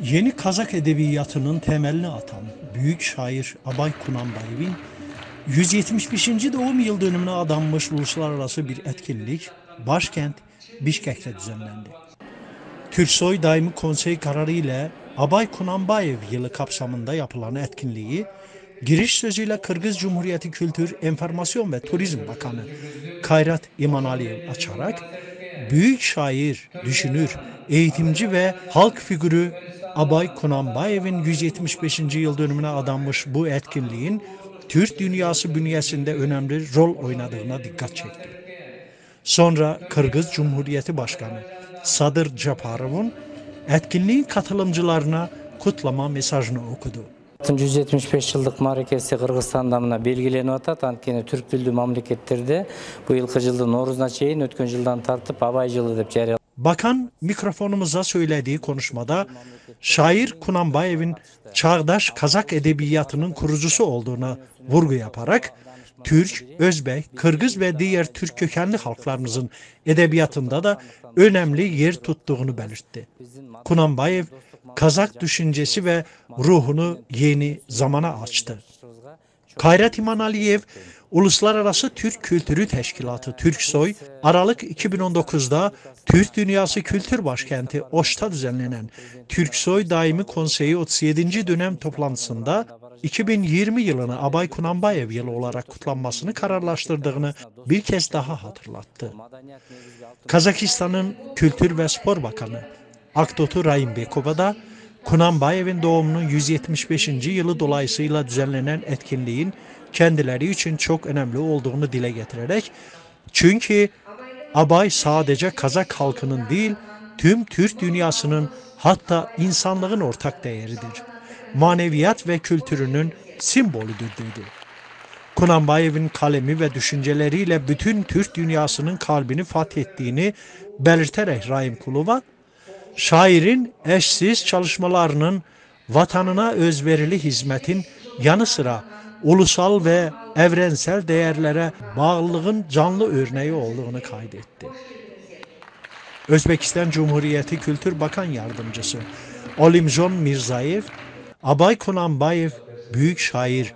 Yeni Kazak edebiyatının temelini atan büyük şair Abay Kunanbayev'in 175. doğum yıl dönümüne adanmış uluslararası bir etkinlik başkent Bişkek'te düzenlendi. Türksoy Daimi Konsey kararı ile Abay Kunanbayev yılı kapsamında yapılan etkinliği giriş sözüyle Kırgız Cumhuriyeti Kültür, Enformasyon ve Turizm Bakanı Kayrat İmanaliyev açarak büyük şair, düşünür, eğitimci ve halk figürü Abay Kunanbayev'in 175. yıl dönümüne adanmış bu etkinliğin Türk dünyası bünyesinde önemli rol oynadığına dikkat çekti. Sonra Kırgız Cumhuriyeti Başkanı Sadır Japarov'un etkinliğin katılımcılarına kutlama mesajını okudu. 175 yıllık marekesi Kırgızstanda mına belgileniп atat. Antkeni Türk tilдүү mamлекеттерде bu yılkı жылдын Novruzuna çeyин ötkөн жылдан tartıp Abay yılı dep жарыяланды. Bakan mikrofonumuza söylediği konuşmada şair Kunanbayev'in çağdaş Kazak edebiyatının kurucusu olduğuna vurgu yaparak Türk, Özbek, Kırgız ve diğer Türk kökenli halklarımızın edebiyatında da önemli yer tuttuğunu belirtti. Kunanbayev, Kazak düşüncesi ve ruhunu yeni zamana açtı. Kayrat İmanaliyev, Uluslararası Türk Kültürü Teşkilatı Türksoy, Aralık 2019'da Türk Dünyası Kültür Başkenti Oş'ta düzenlenen Türksoy Daimi Konseyi 37. dönem toplantısında 2020 yılını Abay Kunanbayev yılı olarak kutlanmasını kararlaştırdığını bir kez daha hatırlattı. Kazakistan'ın Kültür ve Spor Bakanı Aktotu Raimbekova da Kunanbayev'in doğumunun 175. yılı dolayısıyla düzenlenen etkinliğin kendileri için çok önemli olduğunu dile getirerek, çünkü Abay sadece Kazak halkının değil, tüm Türk dünyasının hatta insanlığın ortak değeridir. Maneviyat ve kültürünün simbolüdür dedi. Kunanbayev'in kalemi ve düşünceleriyle bütün Türk dünyasının kalbini fethettiğini belirterek Raimkulova, şairin eşsiz çalışmalarının vatanına özverili hizmetin yanı sıra ulusal ve evrensel değerlere bağlılığın canlı örneği olduğunu kaydetti. Özbekistan Cumhuriyeti Kültür Bakan Yardımcısı Olimjon Mirzayev, Abay Kunanbayev büyük şair,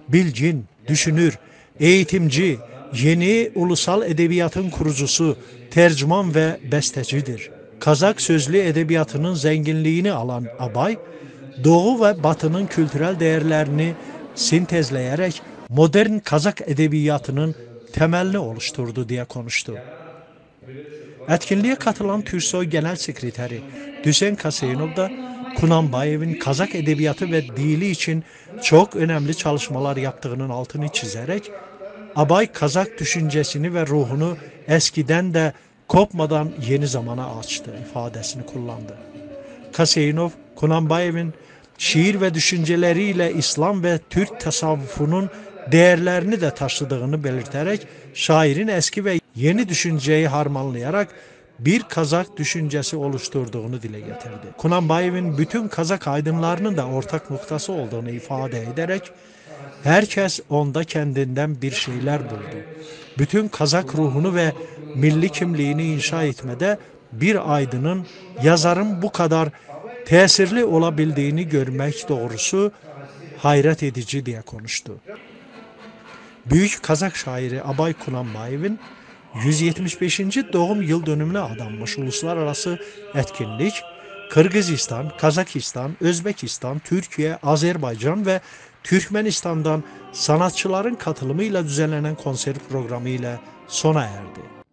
bilgin, düşünür, eğitimci, yeni ulusal edebiyatın kurucusu, tercüman ve bestecidir. Kazak sözlü edebiyatının zenginliğini alan Abay, Doğu ve Batı'nın kültürel değerlerini sintezleyerek modern Kazak edebiyatının temelini oluşturdu diye konuştu. Etkinliğe katılan TÜRSOY Genel Sekreteri Düsen Kaseyinov da Kunanbayev'in Kazak edebiyatı ve dili için çok önemli çalışmalar yaptığının altını çizerek Abay Kazak düşüncesini ve ruhunu eskiden de kopmadan yeni zamana açtı ifadesini kullandı. Kaseyinov, Kunanbayev'in şiir ve düşünceleriyle İslam ve Türk tasavvufunun değerlerini de taşıdığını belirterek şairin eski ve yeni düşünceyi harmanlayarak bir Kazak düşüncesi oluşturduğunu dile getirdi. Kunanbayev'in bütün Kazak aydınlarının da ortak noktası olduğunu ifade ederek herkes onda kendinden bir şeyler buldu. Bütün Kazak ruhunu ve milli kimliğini inşa etmede bir aydının, yazarın bu kadar tesirli olabildiğini görmek doğrusu hayret edici diye konuştu. Büyük Kazak şairi Abay Kunanbayev'in 175. doğum yıl dönümüne adanmış uluslararası etkinlik, Kırgızistan, Kazakistan, Özbekistan, Türkiye, Azerbaycan ve Türkmenistan'dan sanatçıların katılımıyla düzenlenen konser programı ile sona erdi.